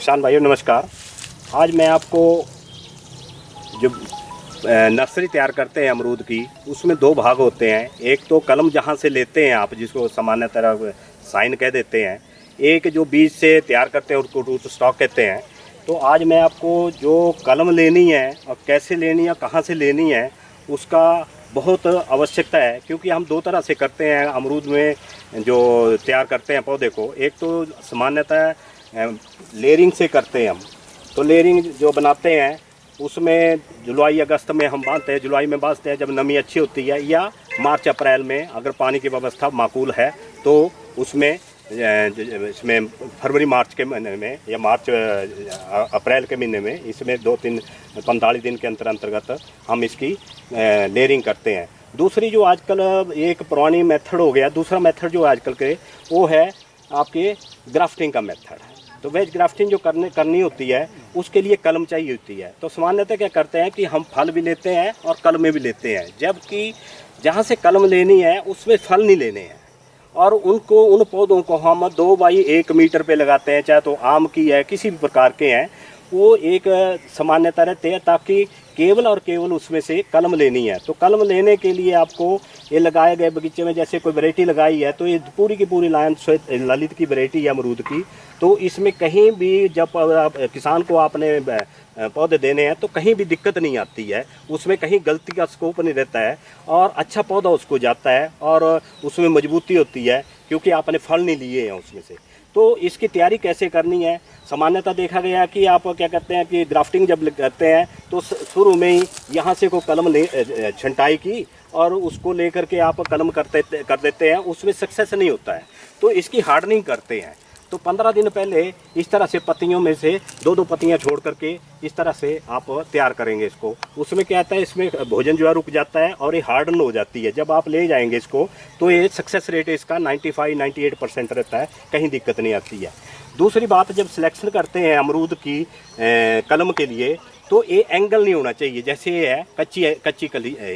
किसान भाइयों नमस्कार। आज मैं आपको जो नर्सरी तैयार करते हैं अमरूद की, उसमें दो भाग होते हैं। एक तो कलम जहाँ से लेते हैं आप, जिसको सामान्य तरह साइन कह देते हैं। एक जो बीज से तैयार करते हैं उसको रूट स्टॉक कहते हैं। तो आज मैं आपको जो कलम लेनी है और कैसे लेनी है, कहाँ से लेनी है, उसका बहुत आवश्यकता है। क्योंकि हम दो तरह से करते हैं अमरूद में जो तैयार करते हैं पौधे को। एक तो सामान्यतः लेयरिंग से करते हैं हम। तो लेयरिंग जो बनाते हैं उसमें जुलाई अगस्त में हम बांधते हैं, जुलाई में बांधते हैं जब नमी अच्छी होती है, या मार्च अप्रैल में अगर पानी की व्यवस्था माकूल है तो उसमें इसमें फरवरी मार्च के महीने में या मार्च अप्रैल के महीने में इसमें 2-3-45 दिन के अंतर्गत हम इसकी लेयरिंग करते हैं। दूसरी जो आजकल एक पुरानी मेथड हो गया, दूसरा मेथड जो आजकल के वो है आपके ग्राफ्टिंग का मेथड। तो वेज ग्राफ्टिंग जो करनी होती है उसके लिए कलम चाहिए होती है। तो सामान्यतः क्या करते हैं कि हम फल भी लेते हैं और कलमें भी लेते हैं, जबकि जहाँ से कलम लेनी है उसमें फल नहीं लेने हैं। और उन पौधों को हम 2x1 मीटर पे लगाते हैं, चाहे तो आम की है किसी भी प्रकार के हैं, वो एक सामान्यता रहते हैं, ताकि केवल और केवल उसमें से कलम लेनी है। तो कलम लेने के लिए आपको ये लगाए गए बगीचे में जैसे कोई वैरायटी लगाई है, तो ये पूरी की पूरी लाइन ललित की वैरायटी है अमरूद की। तो इसमें कहीं भी जब किसान को आपने पौधे देने हैं तो कहीं भी दिक्कत नहीं आती है, उसमें कहीं गलती का स्कोप नहीं रहता है और अच्छा पौधा उसको जाता है और उसमें मजबूती होती है, क्योंकि आपने फल नहीं लिए हैं उसमें से। तो इसकी तैयारी कैसे करनी है, सामान्यतः देखा गया कि आप क्या कहते हैं कि ग्राफ्टिंग जब करते हैं तो शुरू में ही यहाँ से को कलम ले छंटाई की और उसको लेकर के आप कलम कर देते हैं, उसमें सक्सेस नहीं होता है। तो इसकी हार्डनिंग करते हैं। तो 15 दिन पहले इस तरह से पत्तियों में से 2-2 पत्तियां छोड़ करके इस तरह से आप तैयार करेंगे इसको। उसमें क्या आता है, इसमें भोजन जो है रुक जाता है और ये हार्डन हो जाती है। जब आप ले जाएंगे इसको तो ये सक्सेस रेट इसका 95-98% रहता है, कहीं दिक्कत नहीं आती है। दूसरी बात, जब सिलेक्शन करते हैं अमरूद की कलम के लिए, तो ये एंगल नहीं होना चाहिए। जैसे ये है कच्ची कली है,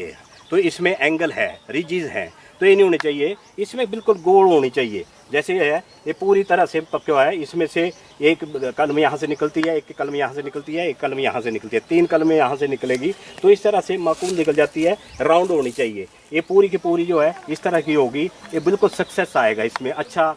तो इसमें एंगल है, रिजिज है, तो ये नहीं होनी चाहिए। इसमें बिल्कुल गोल होनी चाहिए। जैसे है ये पूरी तरह से पक्का है, इसमें से एक कलम यहाँ से निकलती है, एक कलम यहाँ से निकलती है, एक कलम यहाँ से निकलती है, 3 कलमें यहाँ से निकलेगी। तो इस तरह से माकूल निकल जाती है, राउंड होनी चाहिए। ये पूरी की पूरी जो है इस तरह की होगी, ये बिल्कुल सक्सेस आएगा, इसमें अच्छा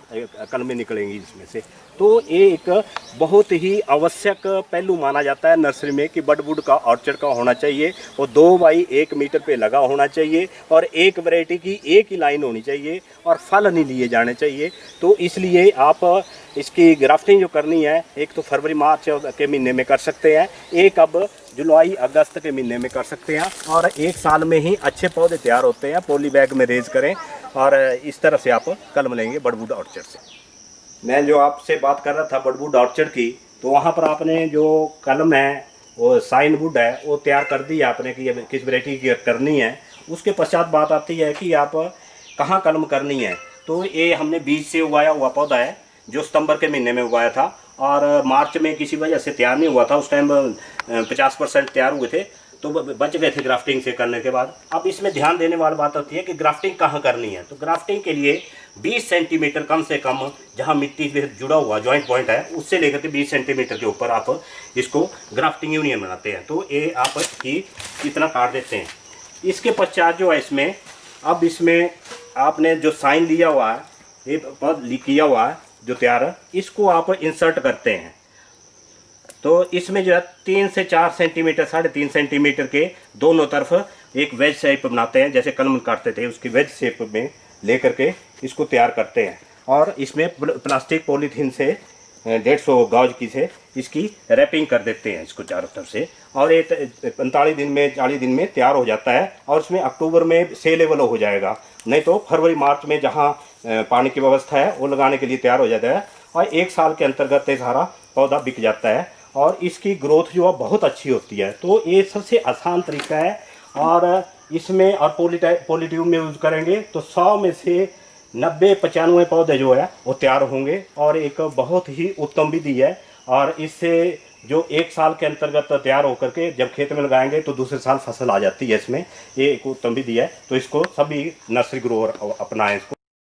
कलमें निकलेंगी इसमें से। तो ये एक बहुत ही आवश्यक पहलू माना जाता है नर्सरी में कि बडवुड का ऑर्चर्ड का होना चाहिए, और 2x1 मीटर पे लगा होना चाहिए और एक वैरायटी की एक ही लाइन होनी चाहिए और फल नहीं लिए जाने चाहिए। तो इसलिए आप इसकी ग्राफ्टिंग जो करनी है, एक तो फरवरी मार्च के महीने में कर सकते हैं, एक अब जुलाई अगस्त के महीने में कर सकते हैं, और 1 साल में ही अच्छे पौधे तैयार होते हैं। पॉली बैग में रेज करें और इस तरह से आप कलम लेंगे बडवुड ऑर्चर्ड से। मैं जो आपसे बात कर रहा था बडवुड ऑर्चर्ड की, तो वहाँ पर आपने जो कलम है वो साइन वुड है वो तैयार कर दी आपने कि किस वैरायटी की करनी है। उसके पश्चात बात आती है कि आप कहाँ कलम करनी है। तो ये हमने बीज से उगाया हुआ पौधा है जो सितंबर के महीने में उगाया था, और मार्च में किसी वजह से तैयार नहीं हुआ था। उस टाइम 50% तैयार हुए थे, तो बच गए थे ग्राफ्टिंग से करने के बाद। अब इसमें ध्यान देने वाली बात होती है कि ग्राफ्टिंग कहाँ करनी है। तो ग्राफ्टिंग के लिए 20 सेंटीमीटर कम से कम जहाँ मिट्टी से जुड़ा हुआ जॉइंट पॉइंट है, उससे लेकर के 20 सेंटीमीटर के ऊपर आप इसको ग्राफ्टिंग यूनियन बनाते हैं। तो ये आप इतना काट देते हैं। इसके पश्चात जो है इसमें, अब इसमें आपने जो साइन लिया हुआ है, ये पद किया हुआ है जो तैयार है, इसको आप इंसर्ट करते हैं। तो इसमें जो है 3 से 4 सेंटीमीटर, 3.5 सेंटीमीटर के दोनों तरफ एक वेज शेप बनाते हैं, जैसे कलम काटते थे उसकी वेज शेप में लेकर के इसको तैयार करते हैं। और इसमें प्लास्टिक पॉलीथीन से 150 गौज की से इसकी रैपिंग कर देते हैं इसको चारों तरफ से, और ये 45 दिन में 40 दिन में तैयार हो जाता है। और इसमें अक्टूबर में सेलेबल हो जाएगा, नहीं तो फरवरी मार्च में जहाँ पानी की व्यवस्था है वो लगाने के लिए तैयार हो जाता है, और 1 साल के अंतर्गत ये सारा पौधा बिक जाता है और इसकी ग्रोथ जो है बहुत अच्छी होती है। तो ये सबसे आसान तरीका है। और इसमें और पॉलीट्यूब में यूज़ करेंगे तो 100 में से 90-95 पौधे जो है वो तैयार होंगे, और एक बहुत ही उत्तम विधि है। और इससे जो 1 साल के अंतर्गत तैयार होकर के जब खेत में लगाएंगे तो दूसरे साल फसल आ जाती है इसमें। ये एक उत्तम विधि है। तो इसको सभी नर्सरी ग्रोवर अपनाएं इसको।